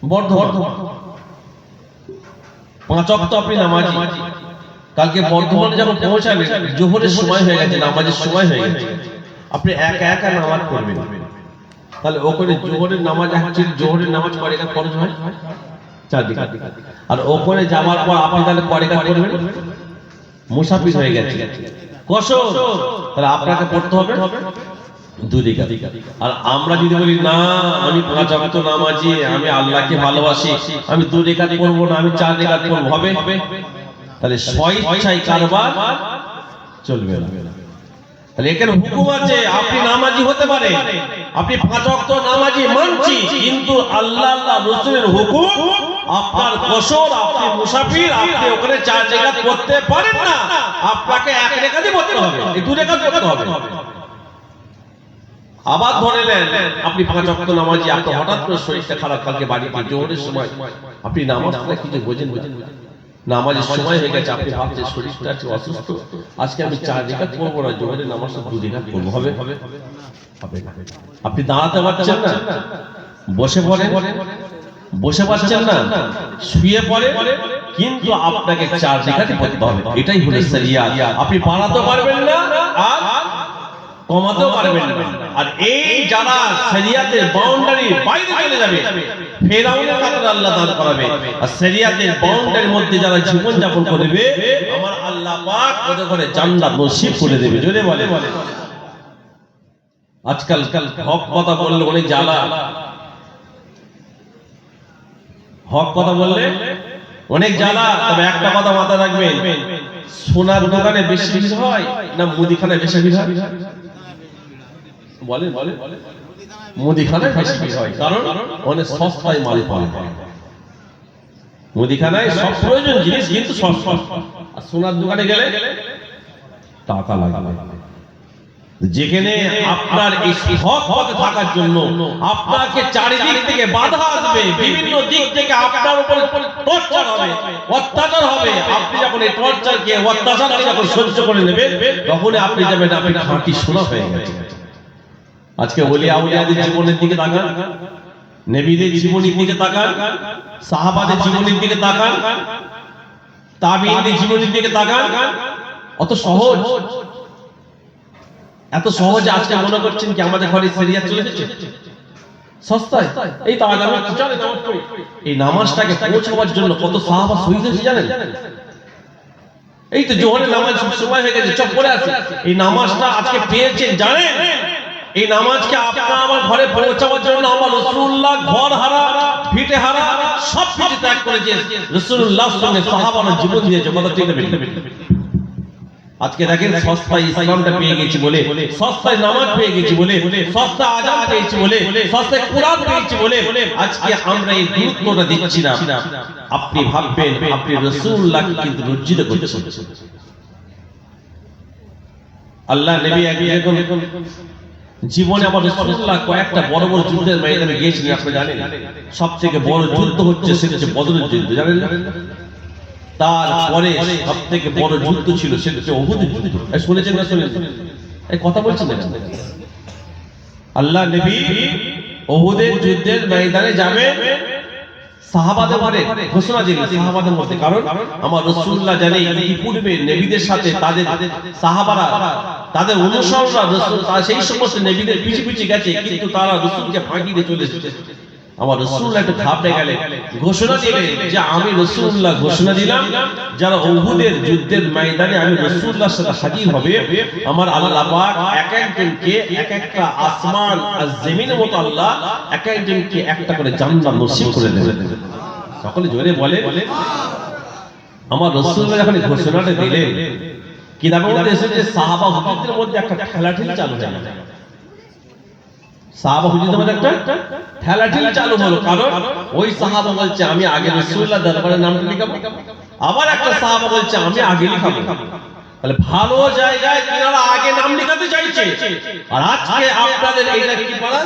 বর্ধমান 5 ওয়াক্ত আপনি নামাজি, কালকে বর্ধমানে যখন পৌঁছাবেন জোহরের সময় হয়ে গেছে, নামাজের সময় হয়ে গেছে, আপনি একা একা নামাজ পড়বেন, তাহলে ওখানে জোহরের নামাজ অ্যাকচুয়ালি জোহরের নামাজ কয় রাকাত ফরজ হয়? 4 রাকাত। আর ওখানে যাওয়ার পর আপনি তাহলে কয় রাকাত পড়বেন? মুসাফির হয়ে গেছে, কসর, তাহলে আপনাকে পড়তে হবে 2 রাকাত। আর আমরা যদি বলি না আমি 5 ওয়াক্ত নামাজি, আমি আল্লাহকে ভালোবাসি, আমি 2 রাকাত পড়বো না, আমি 4 রাকাত পড়বো, হবে? তাহলে স্বইচ্ছায় কারবার চলবে না। তাহলে এখানে হুকুম আছে আপনি নামাজি হতে পারে, আপনি 5 ওয়াক্ত নামাজি মানছি, কিন্তু আল্লাহ রাসূলের হুকুম আপনার কসর, আপনি মুসাফির, আপনি ওখানে 4 রাকাত পড়তে পারেন না, আপনাকে 1 রাকাতই পড়তে হবে, এই 2 রাকাত পড়তে হবে। আবার ধরে নেন আপনি 5 ওয়াক্ত নামাজি, আপনার হঠাৎ করে শরীরটা খারাপ, কালকে বাড়িতে জোহরের সময় আপনি নামাজ পড়া কিছু বোঝেন, নামাজের সময় হয়ে গেছে, আপনি ভাবছেন শরীরটা আছে অসুস্থ, আজকে আমি 4 রাকাত পড়বো না, জোহরের নামাজটা 2 রাকাত পড়বো, হবে? আপনি দাঁড়াতে পারছেন না, বসে পড়েন, বসে পাচ্ছেন না, শুয়ে পড়ে, কিন্তু আপনাকে 4 রাকাতই পড়তে হবে, এটাই হলো শরিয়াত। আপনি বাড়াতে পারবেন না আর কমাতেও পারবেন না। আর এই যারা শরিয়াতের বাউন্ডারির বাইরে চলে যাবে, ফেরাউনের কাছে আল্লাহ দান করাবে, আর শরিয়াতের বাউন্ডারির মধ্যে যারা জীবন যাপন করবে, আমার আল্লাহ পাক ওদের ঘরে জান্নাত নসিব করে দেবে। জোরে বলে। আজকাল হক কথা বললে অনেক জ্বালা, হক কথা বললে অনেক জ্বালা। তবে একটা কথা মাথায় রাখবেন, সোনার দোকানে বেশি ভিড় হয় না মুদিখানায় বেশি ভিড় হয়? বলেন, মুদিখানায় বেশি ভিড় হয়, কারণ অনেক সস্তায় মাল পাওয়া যায়। মুদিখানায় সব প্রয়োজন জিনিস কিন্তু সস্তা, আর সোনার দোকানে গেলে টাকা লাগে। যেখানে আপনার এই হক পথে থাকার জন্য আপনাকে চারিদিক থেকে বাধা আসবে, বিভিন্ন দিক থেকে আপনার উপরে টর্চার হবে, অত্যাচার হবে, আপনি যখন এই টর্চারকে, অত্যাচারকে যখন সহ্য করে নেবেন, তখন আপনি যাবেন আপনি খাঁটি সোনা হয়ে গেছে। আজকে ওলিয়া আউলিয়াদের জীবনের দিকে তাকান, নবীদের জীবনের দিকে তাকান, সাহাবাদের জীবনের দিকে তাকান, তাবিঈনদের জীবনের দিকে তাকান, অত সহজ, এত সহজে আজকে মনে করছেন কি আমাদের ঘরে শরিয়াত চলে এসেছে সস্তায়? এই তো আজ আমরা চলে নামাজ পড়ি, এই নামাজটাকে পৌঁছাবার জন্য কত সাহাবা শহীদ হয়েছে জানেন? এই তো জোহরের নামাজ সময় হয়ে গেছে, চপ পড়ে আছে, এই নামাজটা আজকে পেয়েছেন জানেন? এই নামাজকে আপনার আমার ঘরে পৌঁছাবার জন্য আমার রাসূলুল্লাহ ঘর হারা, ভিটে হারা, সব কিছু ত্যাগ করেছে, রাসূলুল্লাহর সঙ্গে সাহাবারা জীবন দিয়েছে। কথা ঠিক না? আজকে দেখেন সস্তায় ইসলামটা পেয়ে গেছি বলে, সস্তায় নামাজ পেয়ে গেছি বলে, সস্তায় আযান পেয়েছি বলে, সস্তায় কুরআন পেয়েছি বলে আজকে আমরা এই গুরুত্বটা দিচ্ছি না। আপনি ভাববেন আপনি রাসূলুল্লাহকে কিন্তু লজ্জিত করছেন। আল্লাহ নবী একজন জীবনে আবার রাসূলুল্লাহ কয়েকটা বড় বড় যুদ্ধের ময়দানে গিয়েছিলেন, আপনি জানেন? সবথেকে বড় যুদ্ধ হচ্ছে সেটা হচ্ছে বদরের যুদ্ধ, জানেন না? তারপরে সবথেকে বড় যুদ্ধ ছিল সেটা হচ্ছে উহুদের যুদ্ধ। শুনেছেন না? শুনেন? এই কথা বলছেন না? আল্লাহ নবী উহুদের যুদ্ধের ময়দানে যাবে, সাহাবাদের মধ্যে ঘোষণা দিলেন সাহাবাদের মধ্যে, কারণ আমার রাসূলুল্লাহ জানেন ইতিপূর্বে নবীদের সাথে তাদের সাহাবারা, তাদের অনুসারীরা রাসূল তারা সেই সমস্ত নবীদের পিছে পিছে গেছে, কিন্তু তারা রাসূলকে ফাঁকি দিয়ে চলে এসেছে। আমার রাসূলুল্লাহ একটু ঘাবড়ে গেলেন, ঘোষণা দিলেন যে আমি রাসূলুল্লাহ ঘোষণা দিলাম যারা উহুদের যুদ্ধের ময়দানে আমি রাসূলুল্লাহর সাথে হাজির হবে, আমার আল্লাহ পাক এক একজনকে এক একটা আসমান আর জমিনের মতো আল্লাহ এক একজনকে একটা করে জান্নাত নসিব করে দেবেন। সকলে জোরে বলে। আমার রাসূলুল্লাহ যখন ঘোষণাটা দিলেন, কিতাবের মধ্যে এসেছে সাহাবা হুজুরদের মধ্যে একটা ঠেলাঠেলি চালু হয়ে গেল। সাহাবা হুজুরদের মধ্যে একটা ঠেলাঠেলি চালু হলো, কারণ ওই সাহাবা বলছে আমি আগে রাসূলুল্লাহ দরবারে নামটা লিখাবো, আবার একটা সাহাবা বলছে আমি আগে লিখাবো। তাহলে ভালো জায়গায় কিনারা আগে নাম লিখাতে চাইছে, আর আজকে আপনাদের এইটা কি পাড়া,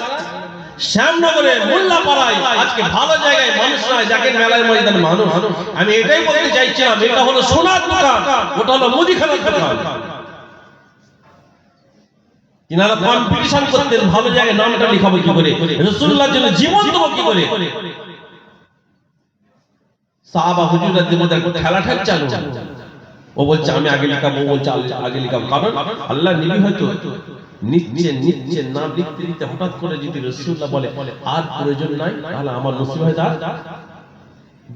শ্যামনগরে মোল্লাপাড়ায় আজকে ভালো জায়গায় মানুষ নয়, দেখেন মেলার ময়দানে মানুষ। আমি এটাই বলতে চাইছিলাম, এটা হলো সোনার দোকান, ওটা হলো মুদিখানার দোকান। কিনারা কম্পিটিশন করতেন ভালো জায়গায় নামটা লিখাবো কি করে, রাসূলুল্লাহর জন্য জীবন দেবো কি করে। সাহাবা হুজুরদের মধ্যে খেলা চালু। ও বলছে আমি আগে লিখাবো, ও বলছে আগে লিখাবো। কারণ আল্লাহ নবী হয়তো নিচ্ছে নাম লিখতে লিখতে হঠাৎ করে যদি রাসূলুল্লাহ বলে আর প্রয়োজন নাই, তাহলে আমার নসিব হয়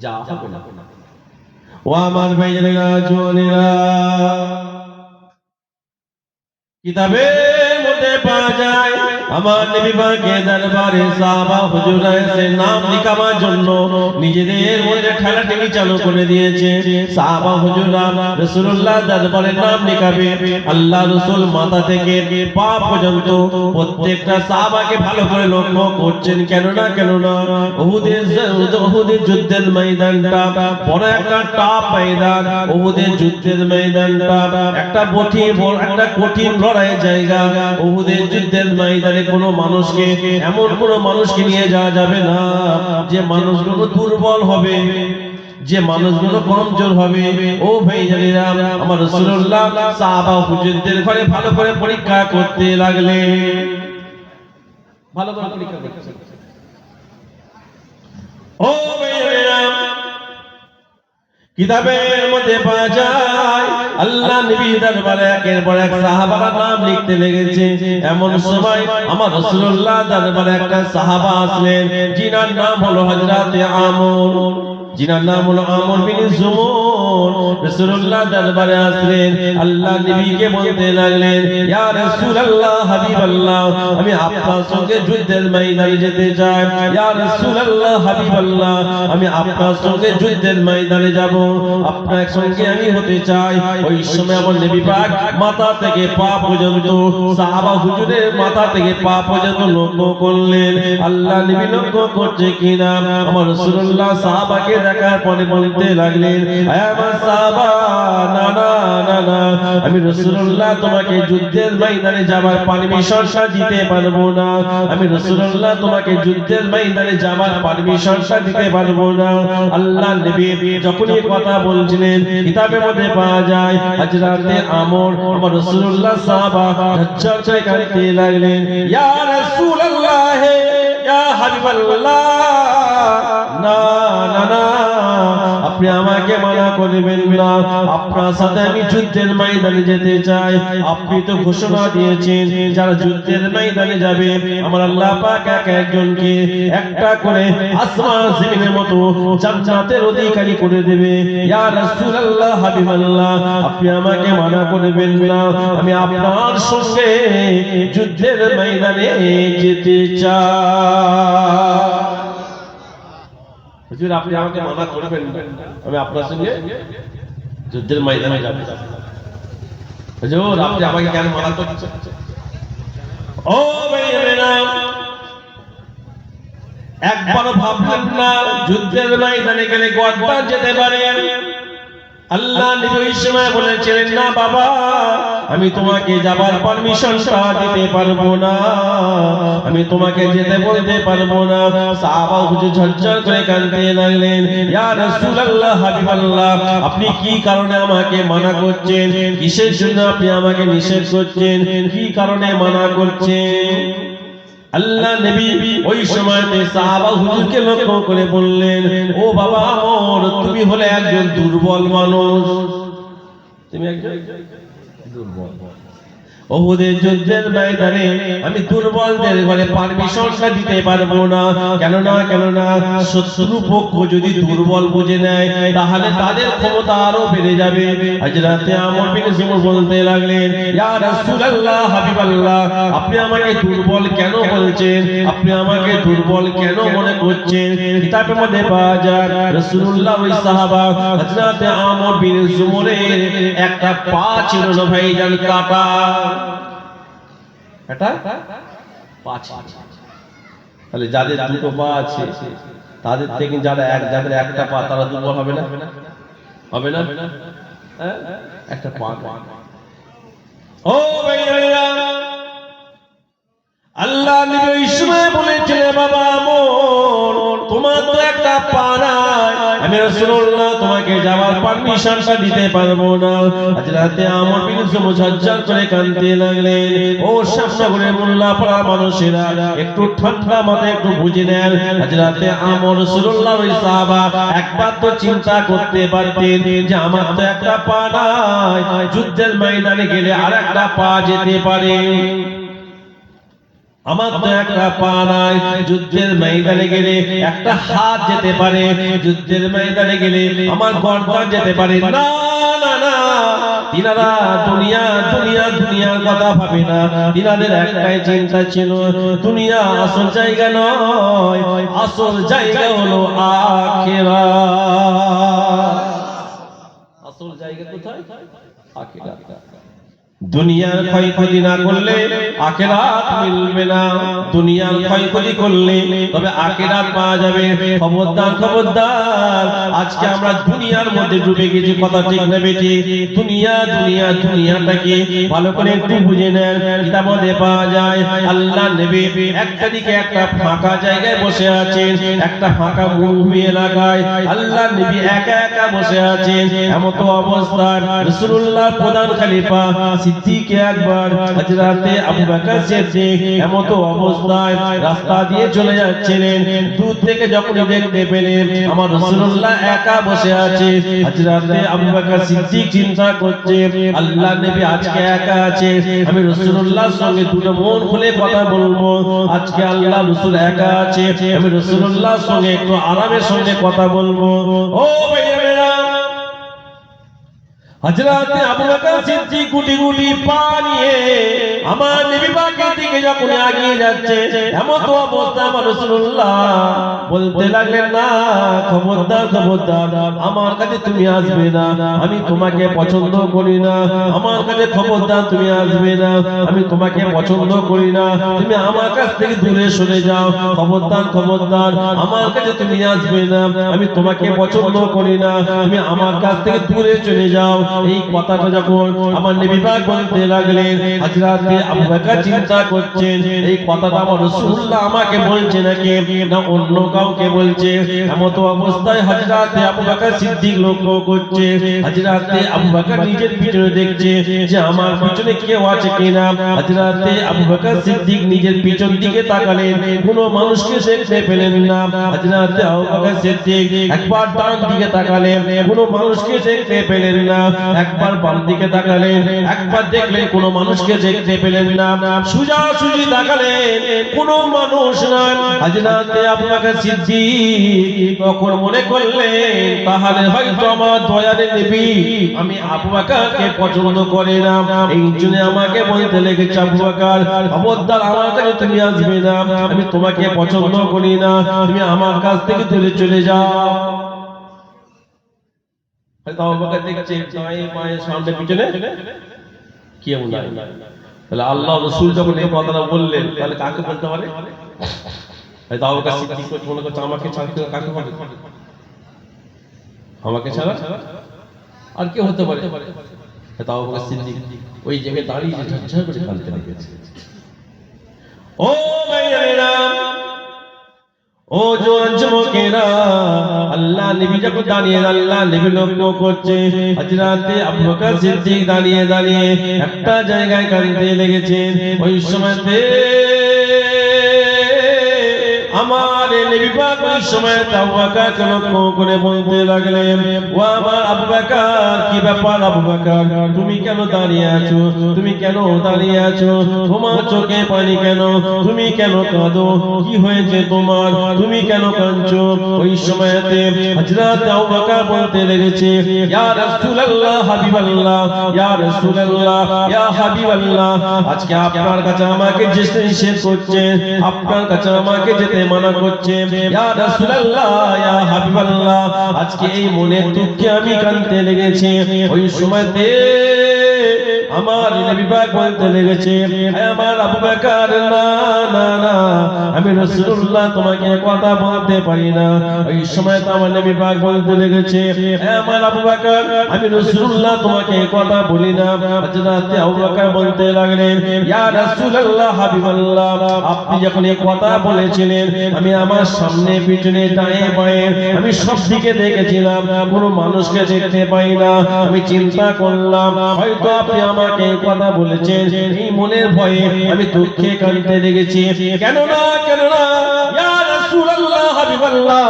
যা হবে না। ও আমার ভাইয়েরা জোনেরা, কিতাবের মধ্যে পাওয়া যায় আমার নবী পাকের দরবারে সাহাবা হুজুররা এসে নাম লিখাবার জন্য নিজেদের মধ্যে ঠেলাঠেলি চালু করে দিয়েছে। সাহাবা হুজুররা রাসূলুল্লাহ দরবারে নাম লিখাবে। আল্লাহ রাসূল মাথা থেকে পা পর্যন্ত প্রত্যেকটা সাহাবাকে ভালো করে লক্ষ্য করছেন। কেননা উহুদের যুদ্ধের ময়দানটা বড় একটা টাপ ময়দান। উহুদের যুদ্ধের ময়দানটা একটা কঠিন লড়াইয়ের জায়গা। উহুদের যুদ্ধের ময়দানে কোনো মানুষকে, এমন কোনো মানুষকে নিয়ে যাওয়া যাবে না যে মানুষগুলো দুর্বল হবে, যে মানুষগুলো কমজোর হবে। ও ভাইজানেরা, আমার রাসূলুল্লাহ সাহাবা হুজুরদের ঘরে ভালো করে পরীক্ষা করতে লাগলেন। ভালো করে পরীক্ষা করতে। ও ভাইজানেরা, কিতাবের মধ্যে পাওয়া যায় আল্লাহ নবী দরবারে একের পর এক সাহাবারা নাম লিখতে লেগেছে। এমন সময় আমার রাসূলুল্লাহ দরবারে একটা সাহাবা আসলেন, যিনার নাম হলো হযরতে আমর, যিনার নাম হলো আমর বিন জুমুর। রাসূলুল্লাহ দরবারে আসলেন, আল্লাহ নবীকে বলতে লাগলেন, ইয়া রাসূলুল্লাহ হাবিবাল্লাহ, আমি আপনার সঙ্গে যুদ্ধের ময়দানে যেতে চাই। ইয়া রাসূলুল্লাহ হাবিবাল্লাহ, আমি আপনার সঙ্গে যুদ্ধের ময়দানে যাব, আপনার সঙ্গে আমি হতে চাই। ওই সময় আমার নবী পাক মাথা থেকে পা পর্যন্ত, সাহাবা হুজুরের মাথা থেকে পা পর্যন্ত লক্ষ্য করলেন। আল্লাহ নবী লক্ষ্য করছে কিনা। আমার রাসূলুল্লাহ সাহাবাকে দেখার পরে বলতে লাগলেন, আমার সাহাবা, না না না না, আমি রাসূলুল্লাহ তোমাকে যুদ্ধের ময়দানে যাবার পারমিশন দিতে পারবো না। আমি রাসূলুল্লাহ তোমাকে যুদ্ধের ময়দানে যাবার পারমিশন দিতে পারবো না। আল্লাহ নবী যখন এই কথা বলছিলেন, কিতাবের মধ্যে পাওয়া যায় হযরতে আমর আমার রাসূলুল্লাহ সাহাবা ঝরঝর করে কাঁদতে লাগলেন, ইয়া রাসূলুল্লাহ, ইয়া হাবিবাল্লাহ, না না না, আপনি আমাকে মানা করবেন না, আপনার সাথে আমি যুদ্ধের ময়দানে যেতে চাই। আপনি তো ঘোষণা দিয়েছেন যারা যুদ্ধের ময়দানে যাবে আমার আল্লাহ পাক এক একজনকে একটা করে আসমান জমিনের মতো জান্নাতের অধিকারী করে দেবে। ইয়া রাসূলুল্লাহ হাবিবাল্লাহ, আপনি আমাকে মানা করবেন না, আমি আপনার সঙ্গে যুদ্ধের ময়দানে যেতে চাই। হুজুর, আপনি আমাকে মানা করবেন না, আমি আপনার সঙ্গে যুদ্ধের ময়দানে যাব। হুজুর, আপনি আমাকে কেন মানা করছেন? ও ভাইয়েরা, একবার ভাবলেন না যুদ্ধের ময়দানে গেলে গদ্দার যেতে পারে? আল্লাহ নবী ওই সময় বলেছিলেন, না বাবা, আমি তোমাকে যাবার পারমিশনটা দিতে পারবো না, আমি তোমাকে যেতে বলতে পারবো না। সাহাবা হুজুর ঝরঝর করে কাঁদতে লাগলেন, ইয়া রাসূলুল্লাহ হাবিবাল্লাহ, আপনি কি কারণে আমাকে মানা করছেন? কিসের জন্য আপনি আমাকে নিষেধ করছেন? কি কারণে মানা করছেন? আল্লাহ নবী ওই সময়তে সাহাবা হুজুরকে লক্ষ্য করে বললেন, ও বাবা আমর, তুমি হলে একজন দুর্বল মানুষ, তুমি একজন দুর্বল। উহুদের যুদ্ধের ময়দানে আমি দুর্বলদের ঘরে পারমিশনটা দিতে পারবো না। কেননা শত্রু পক্ষ যদি দুর্বল বুঝে নেয় তাহলে তাদের ক্ষমতা আরো বেড়ে যাবে। হযরতে আমর বিন জুমুর বলতে লাগলেন, ইয়া রাসূলুল্লাহ হাবিবাল্লাহ, আপনি আমাকে দুর্বল কেন বলছেন? আপনি আমাকে দুর্বল কেন মনে করছেন? কিতাবের মধ্যে পাওয়া যায় রাসূলুল্লাহ ওই সাহাবা হযরতে আমর বিন জুমুরের একটা পা ছিল না ভাইজান, কাটা। এটা পাঁচ। তাহলে যাদের দুটো পা আছে তাদের থেকে যাদের একটা পা, তারা দুর্বল হবে না? হবে না? একটা পা। ও ভাইরা, আল্লাহ নবী ইসমাঈল বলেছিলেন, বাবা আমর, তোমার তো একটা পা নাই, আমি রাসূলুল্লাহ তোমাকে যাওয়ার পারমিশনটা দিতে পারবো না। হযরতে আমর বিন মুজাজ্জাল করে কাঁদতে লাগলেন। ও শামনগরের মোল্লাপাড়া মানুষেরা একটু ঠান্ডা মাথায় একটু বুঝে নেন, হযরতে আমর রাসূলুল্লাহর ওই সাহাবা একবার তো চিন্তা করতে পারতেন যে আমার তো একটা পা নাই, যুদ্ধের ময়দানে গেলে আরেকটা পা যেতে পারে। আমার তো একটা পা নাই, যুদ্ধের ময়দানে গেলে একটা হাত যেতে পারে, যুদ্ধের ময়দানে গেলে আমার গর্দান যেতে পারে। না না না, তিনারা দুনিয়া দুনিয়া দুনিয়ার কথা ভাবে না। তিনাদের একটাই চিন্তা ছিল, দুনিয়া আসল জায়গা নয়, আসল জায়গা হলো আখিরাত। আসল জায়গা কোথায়? আখিরাত। দুনিয়ার ক্ষয়ক্ষতি না করলে আখিরাত মিলবে না, দুনিয়ার ক্ষয়ক্ষতি করলে তবে আখিরাত পাওয়া যাবে। খবরদার খবরদার, আজকে আমরা দুনিয়ার মধ্যে ডুবে গেছি, কথা ঠিক না বেটি? দুনিয়া দুনিয়া দুনিয়াটাকে ভালো করে একটু বুঝে নেন। কিতাবে পাওয়া যায় আল্লাহ নবী একটা দিকে একটা ফাঁকা জায়গায় বসে আছেন, একটা ফাঁকা মরুভূমি এলাকায় আল্লাহ নবী একা একা বসে আছেন। এমন তো অবস্থায় রাসূলুল্লাহ প্রধান খলিফা সিদ্দিক আকবর হযরতে আবু বকর সিদ্দিক এমন তো অবস্থায় রাস্তা দিয়ে চলে যাচ্ছিলেন। দূর থেকে যখন দেখতে পেলেন আমার রাসূলুল্লাহ একা বসে আছে, হযরতে আবু বকর সিদ্দিক চিন্তা করছে আল্লাহ নবী আজকে একা আছে, আমি রাসূলুল্লাহর সঙ্গে দুটো মন খুলে কথা বলবো। আজকে আল্লাহ রাসূল একা আছে, আমি রাসূলুল্লাহর সঙ্গে একটু আরামের সঙ্গে কথা বলবো। ও ভাইয়েরা, হযরতে আবু বকর সিদ্দিক গুটি গুটি পা নিয়ে আমার নবী পাকের দিকে যখন এগিয়ে যাচ্ছে, এমন তো অবস্থা আমার রাসূলুল্লাহ বলতে লাগলেন, না খবরদার খবরদার, আমার কাছে তুমি আসবে না, আমি তোমাকে পছন্দ করি না। আমার কাছে খবরদার তুমি আসবে না, আমি তোমাকে পছন্দ করি না, তুমি আমার কাছ থেকে দূরে সরে যাও। খবরদার খবরদার, আমার কাছে তুমি আসবে না, আমি তোমাকে পছন্দ করি না, তুমি আমার কাছ থেকে দূরে চলে যাও। এই কথাটা যখন আমার নবী পাক বলতে লাগলেন, হযরতে আবু বকর চিন্তা করছেন এই কথাটা আমার রাসূলুল্লাহ আমাকে বলছে নাকি না অন্য কাউকে বলছে। এমন তো অবস্থায় হযরতে আবু বকর সিদ্দিক লক্ষ্য করছে, হযরতে আবু বকর নিজের পিছনে দেখছে যে আমার পিছনে কেউ আছে কিনা। হযরতে আবু বকর সিদ্দিক নিজের পিছন দিকে তাকালেন, কোনো মানুষকে দেখতে পেলেন না। হযরতে আবু বকর সিদ্দিক একবার ডান দিকে তাকালেন, কোনো মানুষকে দেখতে পেলেন না। একবার বাম দিকে তাকালেন, একবার দেখলেন কোনো মানুষকে দেখতে পেলেন না। সোজাসুজি তাকালেন, কোনো মানুষ না। হযরতে আবু বকর সিদ্দিক তখন মনে করলেন তাহলে হয়তো আমার দয়ার নবী আমি আবু বকরকে পছন্দ করে না, এই জন্য আমাকে বলতে লেগেছে আবু বকর খবরদার আমার কাছে তুমি আসবে না, আমি তোমাকে পছন্দ করি না, তুমি আমার কাছ থেকে দূরে চলে যাও। আবু বকর দেখছে দাঁয়ে বাঁয়ে সামনে পিছনে কেউ নাই। তাহলে আল্লাহ রাসূল যখন এই কথাটা বললেন তাহলে কাকে বলতে পারে? আবু বকর সিদ্দিক মনে করছে আমাকে ছাড়া কাকে বলে? আমাকে ছাড়া আর কে হতে পারে? আবু বকর সিদ্দিক ওই জায়গায় দাঁড়িয়ে ঝরঝর করে কাঁদতে লেগেছে। ও ভাইয়েরা, ও জোয়ান যুবকেরা, আল্লাহ নবী যখন দাঁড়িয়ে আল্লাহ নবী লক্ষ্য করছে হযরতে আবু বকর সিদ্দিক দাঁড়িয়ে দাঁড়িয়ে একটা জায়গায় কাঁদতে লেগেছেন। ওই সময়তে আমার নবী পাক ওই সময় আবু বকরকে লক্ষ্য করে বলতে লাগলেন, ও আমার আবু বকর, কি ব্যাপার আবু বকর, তুমি কেন দাঁড়িয়ে আছো? তুমি কেন দাঁড়িয়ে আছো? তোমার চোখে পানি কেন? তুমি কেন কাঁদো? কি হয়েছে তোমার? তুমি কেন কাঁদছো? ওই সময়তে হযরত আবু বকর বলতে লেগেছে, ইয়া রাসূলুল্লাহ হাবিবাল্লাহ, ইয়া রাসূলুল্লাহ, ইয়া হাবিবাল্লাহ, আজকে আপনার কাছে আমাকে যেতে নিষেধ করছে, আপনার কাছে আমাকে যেতে মানা করছে। ইয়া রাসূলুল্লাহ, ইয়া হাবিবাল্লাহ, আজকে এই মনের দুঃখে আমি কাঁদতে লেগেছি। ওই সময়তে আমার নবী পাক বলতে লেগেছে, হে আমার আবু বকর, না না না, আমি রাসূলুল্লাহ তোমাকে কথা বলতে পারি না। ওই সময় তো আমার নবী পাক বলতে লেগেছে, হে আমার আবু বকর, আমি রাসূলুল্লাহ তোমাকে কথা বলি না। হযরত আবু বকর বলতে লাগলেন, ইয়া রাসূলুল্লাহ, হাবিবাল্লাহ, আপনি যখন এই কথা বলেছিলেন, আমি আমার সামনে পিছনে ডানে বাঁয়ে আমি সব দিকে দেখেছিলাম, কোনো মানুষকে দেখতে পাই না। আমি চিন্তা করলাম হয়তো আপনি আমাকে এই কথা বলেছেন, এই মনের ভয়ে আমি দুঃখে কাঁদতে লেগেছি। কেন না ইয়া রাসূলুল্লাহ, হাবিবাল্লাহ,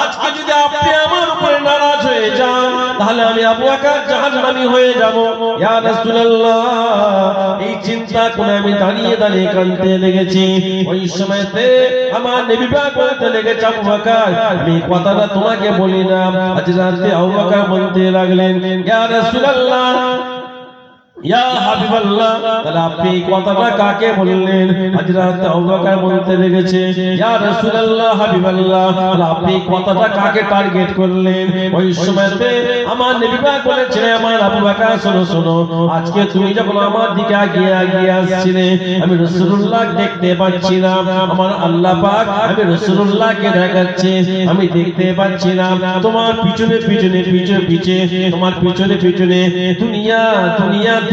আজকে যদি আপনি আমার উপরে নারাজ হয়ে যান, তাহলে আমি আবু বকর জাহান্নামী হয়ে যাব। ইয়া রাসূলুল্লাহ, এই চিন্তা করে আমি দাঁড়িয়ে দাঁড়িয়ে কাঁদতে লেগেছি। ওই সময়তে আমার নবী পাক বলতে লেগেছে, আবু বকর, আমি কথাটা তোমাকে বলি না। হযরত আবু বকর বলতে লাগলেন, ইয়া রাসূলুল্লাহ, ইয়া হাবিবাল্লাহ, তাহলে আপনি এই কথাটা কাকে বললেন? হযরত আবু বকর বলতে লেগেছে, ইয়া রাসূলুল্লাহ, হাবিবাল্লাহ, তাহলে আপনি এই কথাটা কাকে টার্গেট করলেন? ওই সময়তে আমার নবী পাক বলেছিলেন, আমার আবু বকর, শোনো শোনো, আজকে তুমি যখন আমার দিকে আগিয়ে আসছিলে, আমি রাসূলুল্লাহ দেখতে পাচ্ছি না। আমার আল্লাহ পাক আমি রাসূলুল্লাহকে দেখাচ্ছে, আমি দেখতে পাচ্ছি না। তোমার পিছনে তোমার পিছনে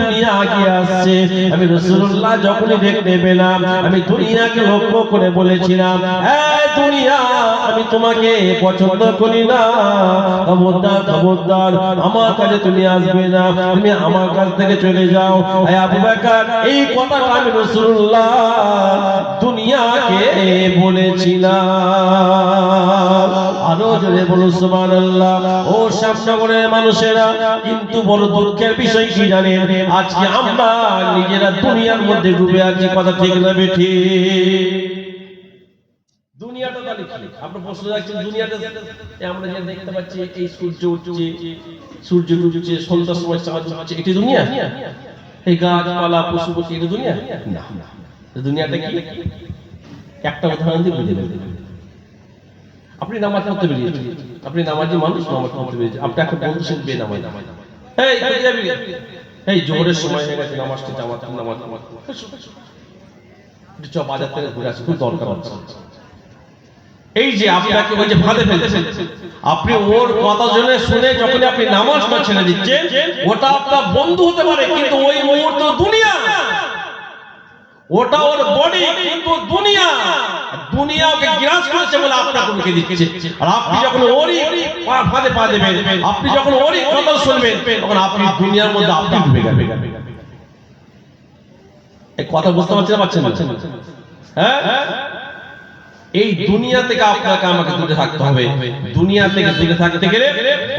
দুনিয়া আগিয়ে আসছে। আমি রাসূলুল্লাহ যখনই দেখতে পেলাম, আমি দুনিয়াকে লক্ষ্য করে বলেছিলাম, এই দুনিয়া, আমি তোমাকে পছন্দ করি না, খবরদার আমার কাছে তুমি আসবে না, তুমি আমার কাছ থেকে চলে যাও। হে আবু বকর, এই কথাটা আমি রাসূলুল্লাহ দুনিয়াকে বলেছিলাম। আরো জোরে বলুন সুবহানাল্লাহ। ও শ্যামনগরের মানুষেরা, কিন্তু বড় দুঃখের বিষয় কি জানেন? আজকে আমরা নিজেরা দুনিয়ার মধ্যে ডুবে আছি, কথা ঠিক না বেঠি? দুনিয়াটা তাহলে কি? আমরা প্রশ্ন রাখছেন, দুনিয়াটা আমরা যে দেখতে পাচ্ছি, এই সূর্য ডুবছে, সন্ধ্যার সময় চাঁদ উঠছে, এটি দুনিয়া? এই গাছপালা, পশু পক্ষী, এটা দুনিয়া না। দুনিয়াটা কি? একটা উদাহরণ দিয়ে বুঝে নেবেন। আপনি নামাজ পড়তে বেরিয়েছেন, আপনি নামাজি মানুষ, নামাজ পড়তে বেরিয়েছেন, আপনি একটা বন্ধু সঙ্গে বেনামাজ, এই কই যাবি? এই জোহরের সময় হয়ে গেছে, নামাজটা জামাত নামাজ চ বাজার থেকে ঘুরে আসি, খুব দরকার আছে। এই যে আপনাকে ওই যে ফাঁদে ফেলছেন, আপনি ওর কথা শুনে যখন আপনি নামাজটা ছেড়ে দিচ্ছেন, ওটা আপনার বন্ধু হতে পারে, কিন্তু ওই মুহূর্ত দুনিয়া, ওটা ওর বডি, কিন্তু দুনিয়া ওকে গ্রাস করেছে বলে আপনাকে মুখে দিচ্ছে। আর আপনি যখন ওরই ফাঁদে পা দেবেন, আপনি যখন ওরই কথা শুনবেন, তখন আপনি দুনিয়ার মধ্যে আপনি ডুবে যাবেন। এই কথা বুঝতে পারছেন? হ্যাঁ, এই দুনিয়া থেকে আপনাকে আমাকে দূরে থাকতে হবে। দুনিয়া থেকে দূরে থাকতে গেলে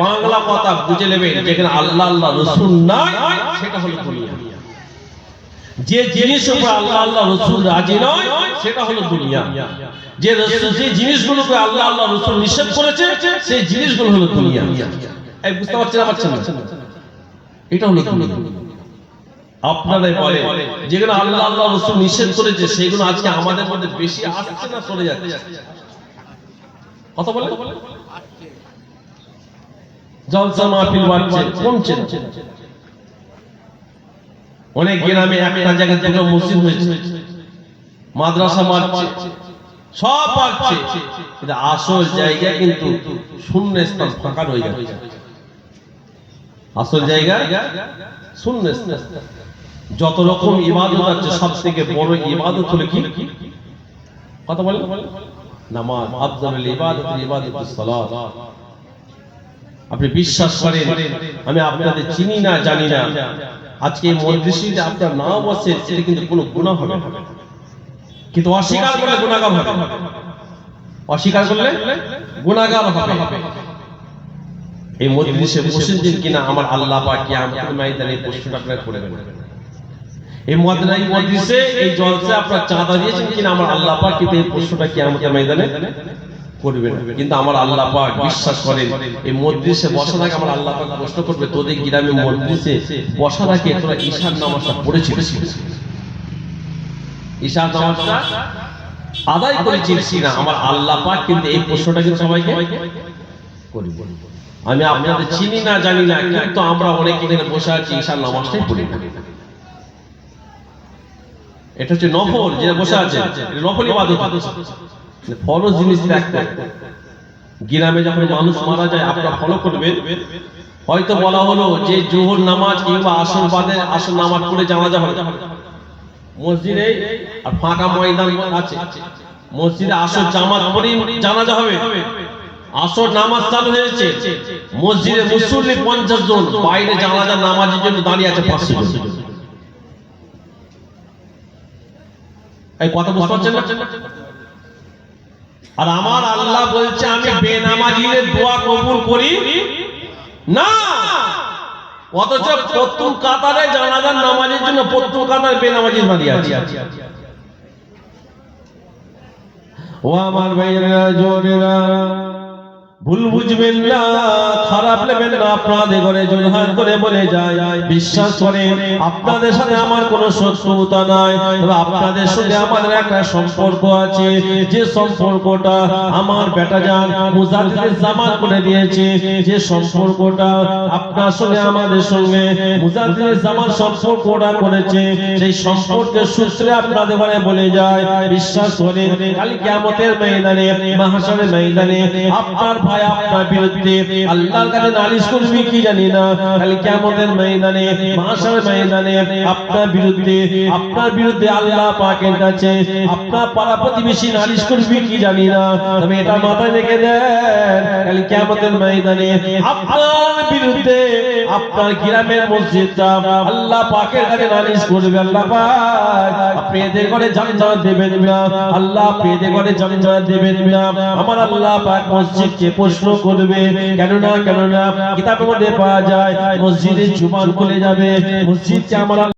বাংলা কথা বুঝে নেবেন, যেখানে আল্লাহ রাসূল নাই, সেটা হলো দুনিয়া। যে জিনিস উপর আল্লাহ রাসূল রাজি নয়, সেটা হলো দুনিয়া। যে জিনিসগুলোকে আল্লাহ রাসূল নিষেধ করেছে, সেই জিনিসগুলো হলো দুনিয়া। এই বুঝতে পারছেন? এটা হলো দুনিয়া। আপনারাই বলেন, যেগুলো আল্লাহ রাসূল নিষেধ করেছে, সেগুলো আজকে আমাদের মধ্যে বেশি আসছে না চলে যাচ্ছে? কথা বলে জলসা মাহফিল বাড়ছে, কমছে না। অনেক গ্রামে একটা জায়গায় দুটো মসজিদ হয়েছে, মাদ্রাসা বাড়ছে, সব বাড়ছে, কিন্তু আসল জায়গা কিন্তু শূন্য স্থান, ফাঁকা রয়ে যাচ্ছে। আসল জায়গা শূন্য স্থান। যত রকম ইবাদত আছে, সব থেকে বড় ইবাদত হলো কি? কথা বলে নামাজ। আফজালুল ইবাদাতুস সালাত। আপনি বিশ্বাস করেন আমি আপনাদের চিনি না, জানি না, আজকে এই মজলিসে আপনার নাম আছে, সেটা কিন্তু কোনো গুনাহ হবে না, কিন্তু অস্বীকার করলে গুনাহগার হবে। অস্বীকার করলে গুনাহগার হবে। এই মজলিসে বসেছেন কিনা আমার আল্লাহ পাক কিয়ামতের ময়দানে এই প্রশ্নটা আপনারা করবেন। এই মজলিসে এই জলসে আপনারা চাঁদা দিয়েছেন কিনা আমার আল্লাহ পাক কিন্তু এই প্রশ্নটা কিয়ামতের ময়দানে করবেন। কিন্তু আমার আল্লাহ পাক বিশ্বাস করেন, এই মজলিসে বসা থাকে আমার আল্লাহ পাক প্রশ্ন করবে, তোদের গ্রামে মজলিসে বসা থাকে তোরা ঈশার নামাজটা পড়েছিস? ঈশার নামাজটা আদায় করেছিস না? আমার আল্লাহ পাক কিন্তু এই প্রশ্নটা কিন্তু সবাইকে করবে। আমি আপনাদের চিনি না, জানি না, কিন্তু আমরা অনেক এখানে বসে আছি, ঈশার নামাজটাই পড়ি না। এটা হচ্ছে নফল, যে বসে আছে এটা নফল ইবাদত, ফরজ জিনিস ত্যাগ করে। গ্রামে যখন মানুষ মারা যায় আপনারা ফলো করবেন, হয়তো বলা হলো যে জোহর নামাজ কিংবা আসর বাদে আসর নামাজ পড়ে জানাজা হবে মসজিদে, আর ফাঁকা ময়দান আছে মসজিদে আসর জামাত পড়ে জানাজা হবে। আসর নামাজ চালু হয়েছে, মসজিদে মুসল্লি 50 জন, বাইরে জানাজা নামাজের জন্য দাঁড়িয়ে আছে 500 জন। এই কথা বুঝতে পারছেন না? আর আমার আল্লাহ বলছে আমি বেনামাজিদের দোয়া কবুল করি না, অথচ প্রথম কাতারে জানাজার নামাজের জন্য প্রথম কাতারে বেনামাজি দাঁড়িয়ে আছে। ও আমার ভাইরা জোরেরা, ভুল বুঝবেন না, খারাপ নেবেন না, আপনাদের ঘরে জোরহার করে বলে যায় বিশ্বাস করে আপনাদের সাথে আমার কোনো শত্রুতা নাই, তবে আপনাদের সঙ্গে আমাদের একটা সম্পর্ক আছে, যে সম্পর্কটা আমার বেটা জান মুজাদ্দিদ জামান করে দিয়েছে, যে সম্পর্কটা আপনার সঙ্গে আমাদের সঙ্গে মুজাদ্দিদ জামান সম্পর্কটা করেছে, সেই সম্পর্কের সূত্রে আপনাদের ঘরে বলে যায় বিশ্বাস করে কাল কিয়ামতের ময়দানে মাহশারের ময়দানে আপনার ভাই আপনার বিরুদ্ধে আল্লাহর কাছে নালিশ করবে কি জানি না, কাল কিয়ামতের ময়দানে মাহশারের ময়দানে আপনার বিরুদ্ধে আল্লাহ পাকের কাছে আপনার পাড়া প্রতিবেশী নালিশ করবে কি জানি না, তবে এটা মাথায় রেখে দেন কাল কিয়ামতের ময়দানে আপনার বিরুদ্ধে আপনার গ্রামের মসজিদটা আল্লাহ পাকের কাছে নালিশ করবে। আল্লাহ পাক আপনি এদের করে জান্নাত দেবেন না, আল্লাহ আপনি এদের করে জান্নাত দেবেন না। আমার আল্লাহ পাক মসজিদকে প্রশ্ন করবে, কেননা কিতাবের মধ্যে পাওয়া যায় মসজিদের জুবান খুলে যাবে, মসজিদকে আমার